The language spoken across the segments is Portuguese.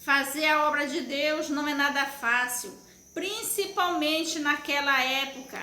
Fazer a obra de Deus não é nada fácil, principalmente naquela época,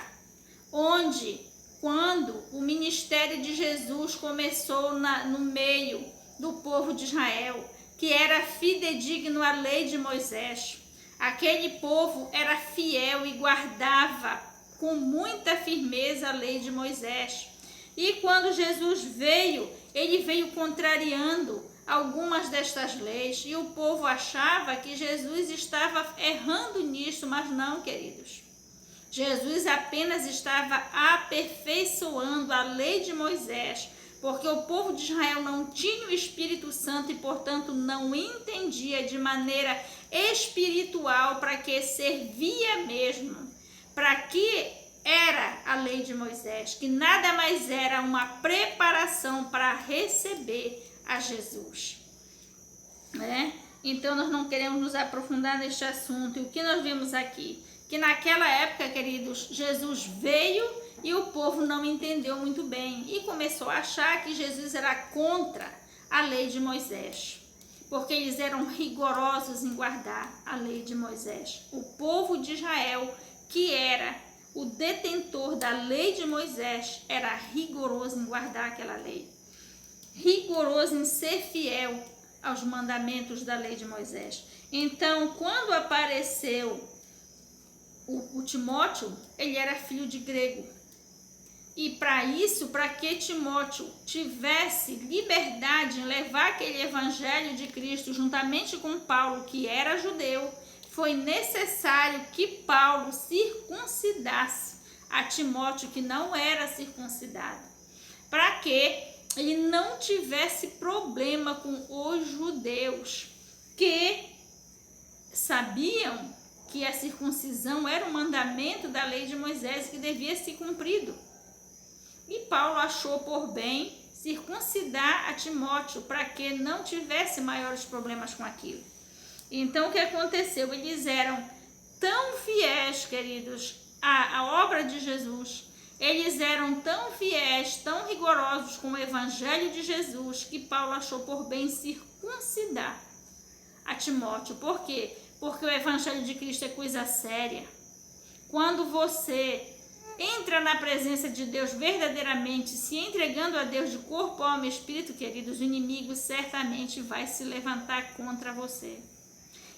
quando o ministério de Jesus começou no meio do povo de Israel, que era fidedigno à lei de Moisés. Aquele povo era fiel e guardava com muita firmeza a lei de Moisés. E quando Jesus veio, ele veio contrariando algumas destas leis, e o povo achava que Jesus estava errando nisso, mas não, queridos. Jesus apenas estava aperfeiçoando a lei de Moisés, porque o povo de Israel não tinha o Espírito Santo e, portanto, não entendia de maneira espiritual para que servia mesmo, para que era a lei de Moisés, que nada mais era uma preparação para receber a Jesus, né? Então nós não queremos nos aprofundar neste assunto. E o que nós vimos aqui? Que naquela época, queridos, Jesus veio e o povo não entendeu muito bem e começou a achar que Jesus era contra a lei de Moisés, porque eles eram rigorosos em guardar a lei de Moisés. O povo de Israel, que era o detentor da lei de Moisés, era rigoroso em guardar aquela lei, rigoroso em ser fiel aos mandamentos da lei de Moisés. Então, quando apareceu o Timóteo, ele era filho de grego. E para isso, para que Timóteo tivesse liberdade em levar aquele evangelho de Cristo juntamente com Paulo, que era judeu, foi necessário que Paulo circuncidasse a Timóteo, que não era circuncidado, para que ele não tivesse problema com os judeus, que sabiam que a circuncisão era um mandamento da lei de Moisés que devia ser cumprido. E Paulo achou por bem circuncidar a Timóteo para que não tivesse maiores problemas com aquilo. Então, o que aconteceu? Eles eram tão fiéis, queridos, à obra de Jesus. Eles eram tão fiéis, tão rigorosos com o evangelho de Jesus, que Paulo achou por bem circuncidar a Timóteo. Por quê? Porque o evangelho de Cristo é coisa séria. Quando você entra na presença de Deus verdadeiramente, se entregando a Deus de corpo, alma e espírito, queridos, o inimigo certamente vai se levantar contra você.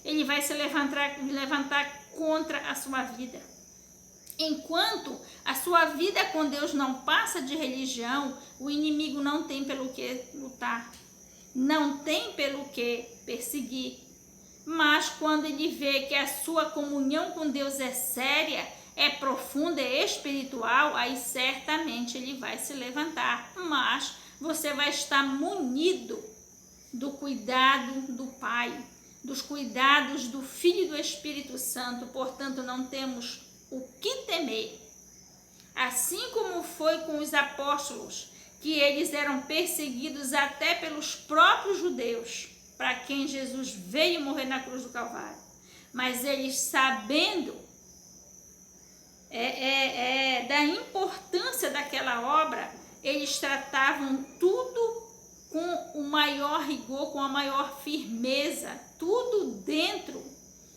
Ele vai se levantar contra a sua vida. Enquanto a sua vida com Deus não passa de religião, o inimigo não tem pelo que lutar, não tem pelo que perseguir. Mas quando ele vê que a sua comunhão com Deus é séria, é profunda, é espiritual, aí certamente ele vai se levantar. Mas você vai estar munido do cuidado do Pai, dos cuidados do Filho e do Espírito Santo. Portanto, não temos o que temer. Assim como foi com os apóstolos, que eles eram perseguidos até pelos próprios judeus, para quem Jesus veio morrer na cruz do Calvário. Mas eles, sabendo da importância daquela obra, eles tratavam tudo com o maior rigor, com a maior firmeza, tudo dentro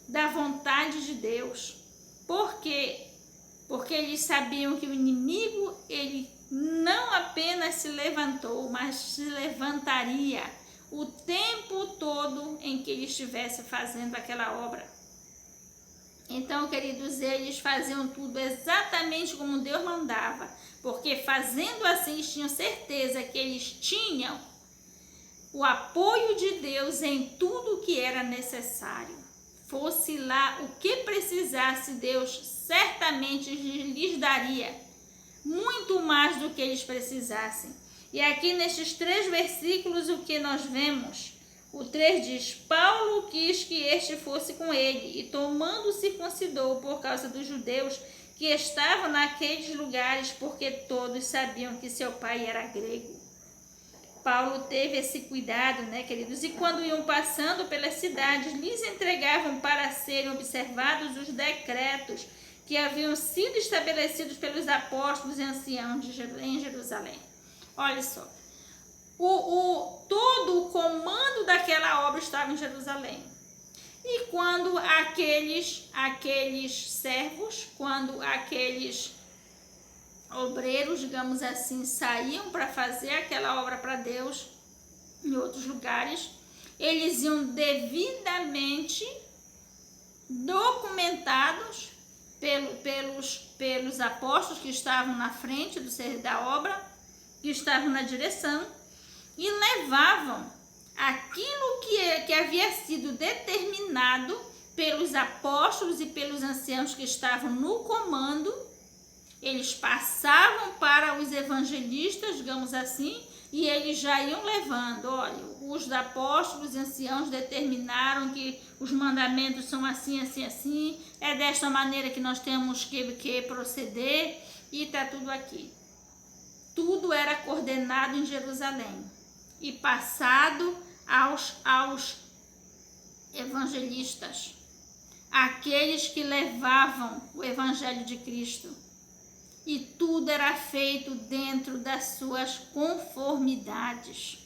da vontade de Deus. Por quê? Porque eles sabiam que o inimigo, ele não apenas se levantou, mas se levantaria o tempo todo em que ele estivesse fazendo aquela obra. Então, queridos, eles faziam tudo exatamente como Deus mandava, porque fazendo assim, eles tinham certeza que eles tinham o apoio de Deus em tudo que era necessário. Fosse lá o que precisasse, Deus certamente lhes daria muito mais do que eles precisassem. E aqui nestes 3 versículos, o que nós vemos? O 3 diz: Paulo quis que este fosse com ele, e tomando circuncidou por causa dos judeus que estavam naqueles lugares, porque todos sabiam que seu pai era grego. Paulo teve esse cuidado, né, queridos? E quando iam passando pelas cidades, lhes entregavam para serem observados os decretos que haviam sido estabelecidos pelos apóstolos e anciãos em Jerusalém. Olha só, todo o comando daquela obra estava em Jerusalém. E quando aqueles servos, quando aqueles obreiros, digamos assim, saíam para fazer aquela obra para Deus em outros lugares, eles iam devidamente documentados pelos apóstolos que estavam na frente da obra, que estavam na direção, e levavam aquilo que havia sido determinado pelos apóstolos e pelos anciãos que estavam no comando. Eles passavam para os evangelistas, digamos assim, e eles já iam levando. Olha, os apóstolos e anciãos determinaram que os mandamentos são assim, assim, assim, é desta maneira que nós temos que proceder, e está tudo aqui. Tudo era coordenado em Jerusalém e passado aos evangelistas, aqueles que levavam o evangelho de Cristo. E tudo era feito dentro das suas conformidades,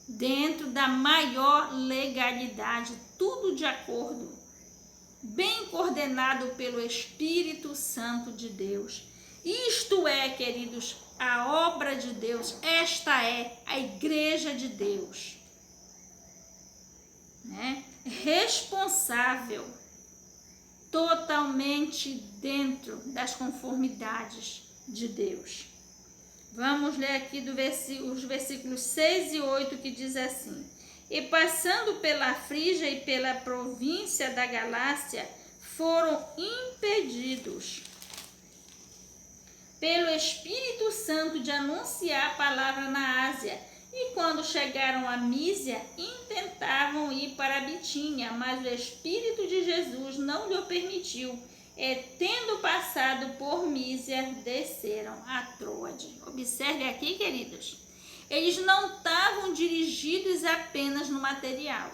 dentro da maior legalidade, tudo de acordo, bem coordenado pelo Espírito Santo de Deus. Isto é, queridos, a obra de Deus, esta é a Igreja de Deus, né? Responsável, totalmente dentro das conformidades de Deus. Vamos ler aqui os versículos 6 e 8, que diz assim: E passando pela Frígia e pela província da Galácia, foram impedidos pelo Espírito Santo de anunciar a palavra na Ásia. E quando chegaram a Mísia, intentavam ir para a Bitínia, mas o Espírito de Jesus não lhe permitiu. E, tendo passado por Mísia, desceram a Troade. Observe aqui, queridos, eles não estavam dirigidos apenas no material.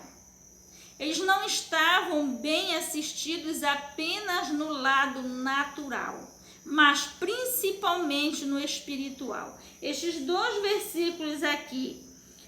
Eles não estavam bem assistidos apenas no lado natural, mas principalmente no espiritual. Estes dois versículos aqui,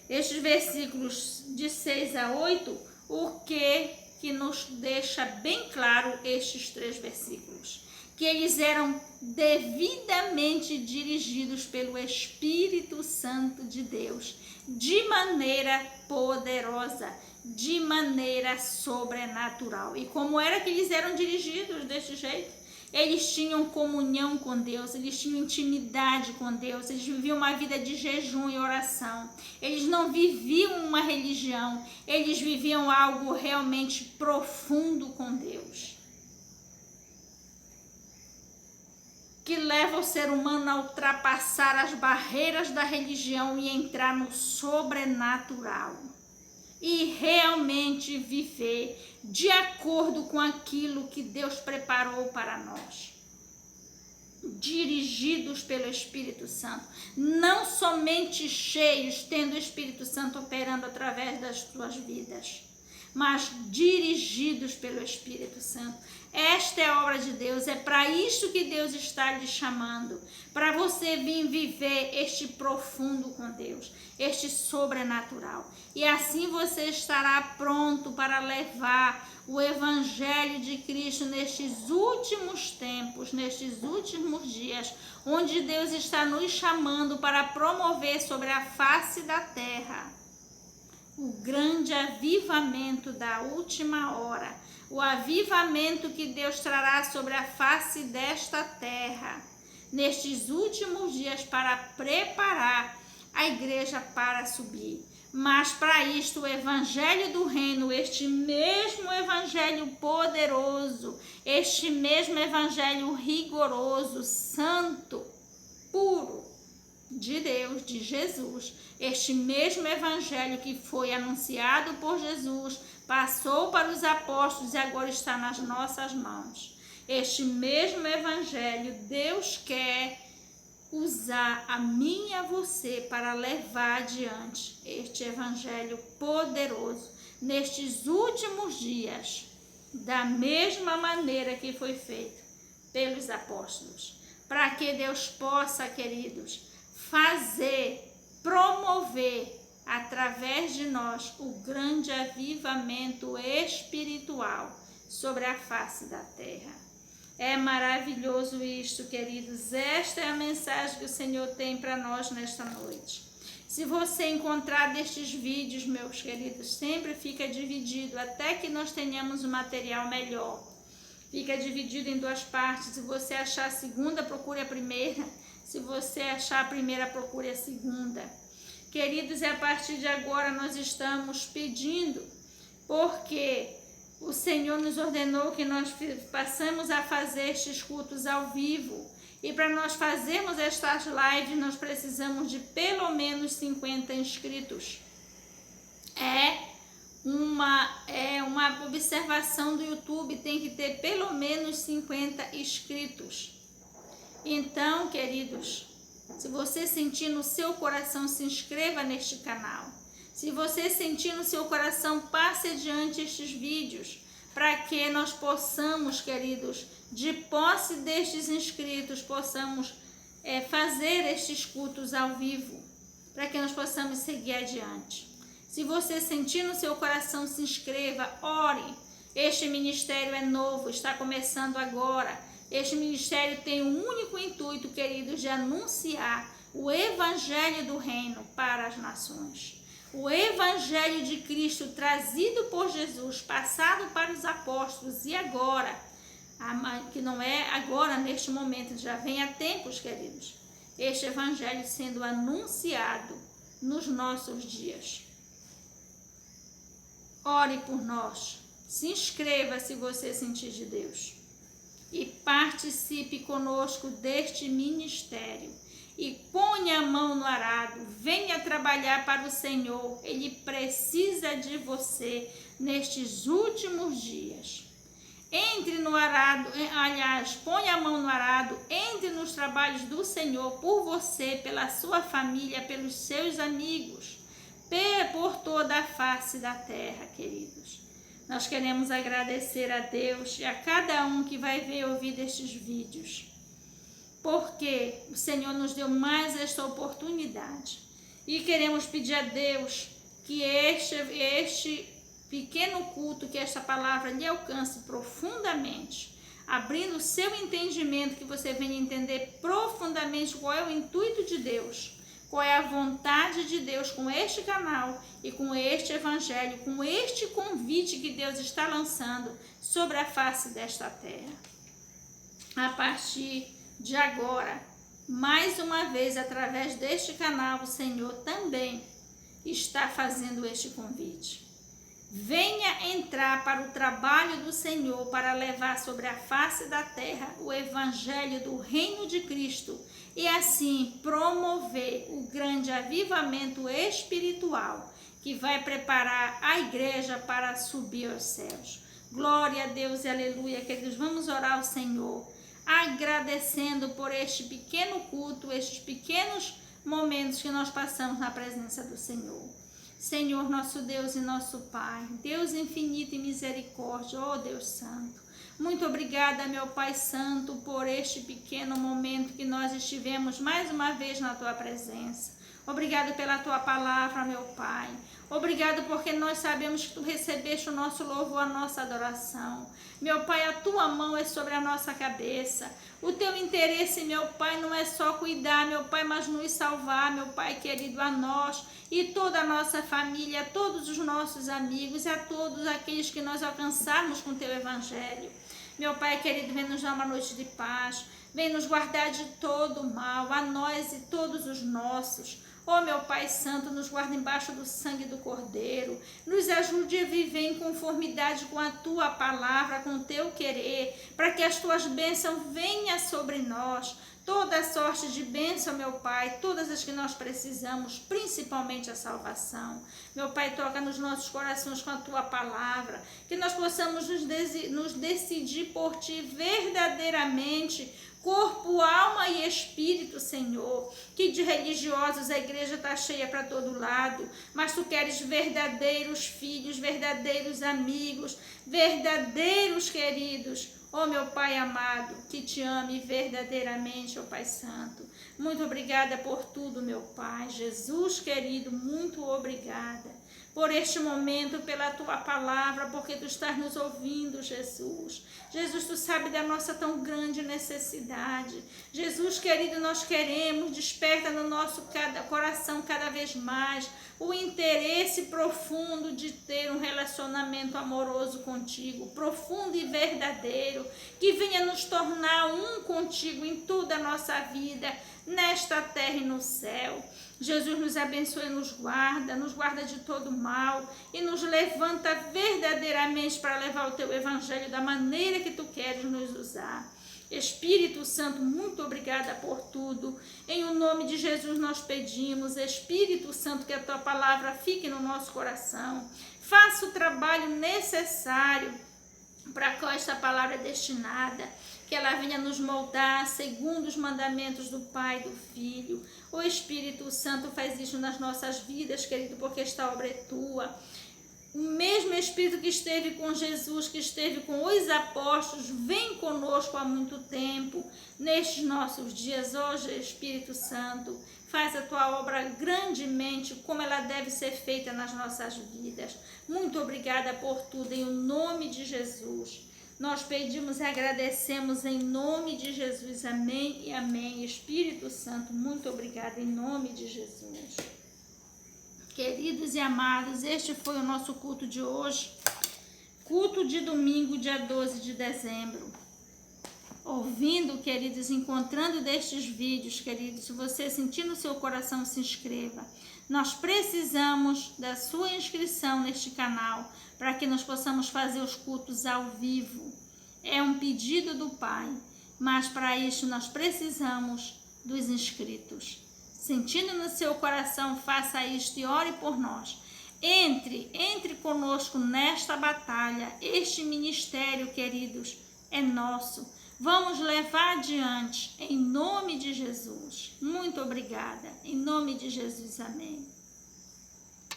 estes versículos de 6 a 8, o que nos deixa bem claro estes três versículos? Que eles eram devidamente dirigidos pelo Espírito Santo de Deus, de maneira poderosa, de maneira sobrenatural. E como era que eles eram dirigidos desse jeito? Eles tinham comunhão com Deus, eles tinham intimidade com Deus, eles viviam uma vida de jejum e oração. Eles não viviam uma religião, eles viviam algo realmente profundo com Deus, que leva o ser humano a ultrapassar as barreiras da religião e entrar no sobrenatural. E realmente viver de acordo com aquilo que Deus preparou para nós. Dirigidos pelo Espírito Santo. Não somente cheios, tendo o Espírito Santo operando através das suas vidas, mas dirigidos pelo Espírito Santo. Esta é a obra de Deus, é para isso que Deus está lhe chamando, para você vir viver este profundo com Deus, este sobrenatural. E assim você estará pronto para levar o Evangelho de Cristo nestes últimos tempos, nestes últimos dias, onde Deus está nos chamando para promover sobre a face da terra o grande avivamento da última hora, o avivamento que Deus trará sobre a face desta terra, nestes últimos dias, para preparar a igreja para subir. Mas para isto o evangelho do reino, este mesmo evangelho poderoso, este mesmo evangelho rigoroso, santo, puro, de Deus, de Jesus, este mesmo evangelho que foi anunciado por Jesus, passou para os apóstolos e agora está nas nossas mãos. Este mesmo evangelho, Deus quer usar a mim e a você para levar adiante este evangelho poderoso nestes últimos dias, da mesma maneira que foi feito pelos apóstolos, para que Deus possa, queridos, fazer, promover através de nós, o grande avivamento espiritual sobre a face da terra. É maravilhoso isto, queridos. Esta é a mensagem que o Senhor tem para nós nesta noite. Se você encontrar destes vídeos, meus queridos, sempre fica dividido, até que nós tenhamos um material melhor. Fica dividido em duas partes. Se você achar a segunda, procure a primeira. Se você achar a primeira, procure a segunda. Queridos, a partir de agora nós estamos pedindo, porque o Senhor nos ordenou que nós passamos a fazer estes cultos ao vivo. E para nós fazermos estas lives, nós precisamos de pelo menos 50 inscritos. É uma observação do YouTube, tem que ter pelo menos 50 inscritos. Então, queridos, se você sentir no seu coração, se inscreva neste canal. Se você sentir no seu coração, passe adiante estes vídeos, para que nós possamos, queridos, de posse destes inscritos, possamos fazer estes cultos ao vivo, para que nós possamos seguir adiante. Se você sentir no seu coração, se inscreva, ore. Este ministério é novo, está começando agora. Este ministério tem um único intuito, queridos, de anunciar o evangelho do reino para as nações. O evangelho de Cristo trazido por Jesus, passado para os apóstolos e agora, que não é agora neste momento, já vem há tempos, queridos. Este evangelho sendo anunciado nos nossos dias. Ore por nós, se inscreva se você sentir de Deus e participe conosco deste ministério e ponha a mão no arado, venha trabalhar para o Senhor. Ele precisa de você nestes últimos dias. Entre no arado, aliás, ponha a mão no arado, entre nos trabalhos do Senhor por você, pela sua família, pelos seus amigos, por toda a face da terra, queridos. Nós queremos agradecer a Deus e a cada um que vai ver e ouvir destes vídeos, porque o Senhor nos deu mais esta oportunidade. E queremos pedir a Deus que este pequeno culto, que esta palavra lhe alcance profundamente, abrindo o seu entendimento, que você venha entender profundamente qual é o intuito de Deus, qual é a vontade de Deus com este canal e com este evangelho, com este convite que Deus está lançando sobre a face desta terra. A partir de agora, mais uma vez, através deste canal, o Senhor também está fazendo este convite. Venha entrar para o trabalho do Senhor, para levar sobre a face da terra o evangelho do reino de Cristo e assim promover o grande avivamento espiritual que vai preparar a igreja para subir aos céus. Glória a Deus e aleluia, queridos. Vamos orar ao Senhor, agradecendo por este pequeno culto, estes pequenos momentos que nós passamos na presença do Senhor. Senhor, nosso Deus e nosso Pai, Deus infinito e misericórdia, ó Deus Santo. Muito obrigada, meu Pai Santo, por este pequeno momento que nós estivemos mais uma vez na Tua presença. Obrigado pela Tua palavra, meu Pai. Obrigado porque nós sabemos que Tu recebeste o nosso louvor, a nossa adoração. Meu Pai, a Tua mão é sobre a nossa cabeça. O Teu interesse, meu Pai, não é só cuidar, meu Pai, mas nos salvar, meu Pai querido, a nós e toda a nossa família, a todos os nossos amigos e a todos aqueles que nós alcançarmos com o Teu Evangelho. Meu Pai querido, vem nos dar uma noite de paz, vem nos guardar de todo o mal, a nós e todos os nossos. Ó meu Pai Santo, nos guarda embaixo do sangue do Cordeiro, nos ajude a viver em conformidade com a Tua palavra, com o Teu querer, para que as Tuas bênçãos venham sobre nós, toda sorte de bênção, meu Pai, todas as que nós precisamos, principalmente a salvação. Meu Pai, toca nos nossos corações com a Tua palavra, que nós possamos nos decidir por Ti verdadeiramente, corpo, alma e espírito, Senhor. Que de religiosos a igreja está cheia para todo lado, mas tu queres verdadeiros filhos, verdadeiros amigos, verdadeiros queridos. Ó meu Pai amado, que te ame verdadeiramente, ó Pai Santo. Muito obrigada por tudo, meu Pai. Jesus querido, muito obrigada por este momento, pela tua palavra, porque tu estás nos ouvindo, Jesus. Jesus, tu sabe da nossa tão grande necessidade. Jesus querido, nós queremos, desperta no nosso coração cada vez mais o interesse profundo de ter um relacionamento amoroso contigo, profundo e verdadeiro, que venha nos tornar um contigo em toda a nossa vida, nesta terra e no céu. Jesus nos abençoe e nos guarda de todo mal e nos levanta verdadeiramente para levar o teu evangelho da maneira que tu queres nos usar. Espírito Santo, muito obrigada por tudo. Em o nome de Jesus nós pedimos, Espírito Santo, que a tua palavra fique no nosso coração. Faça o trabalho necessário para qual esta palavra é destinada, que ela venha nos moldar segundo os mandamentos do Pai e do Filho. O Espírito Santo faz isso nas nossas vidas, querido, porque esta obra é tua. O mesmo Espírito que esteve com Jesus, que esteve com os apóstolos, vem conosco há muito tempo, nestes nossos dias. Hoje, Espírito Santo, faz a tua obra grandemente, como ela deve ser feita nas nossas vidas. Muito obrigada por tudo, em nome de Jesus. Nós pedimos e agradecemos em nome de Jesus. Amém e amém. Espírito Santo, muito obrigada em nome de Jesus. Queridos e amados, este foi o nosso culto de hoje. Culto de domingo, dia 12 de dezembro. Ouvindo, queridos, encontrando destes vídeos, queridos, se você sentir no seu coração, se inscreva. Nós precisamos da sua inscrição neste canal, para que nós possamos fazer os cultos ao vivo. É um pedido do Pai, mas para isso nós precisamos dos inscritos. Sentindo no seu coração, faça isto e ore por nós. Entre conosco nesta batalha. Este ministério, queridos, é nosso. Vamos levar adiante, em nome de Jesus. Muito obrigada. Em nome de Jesus, amém.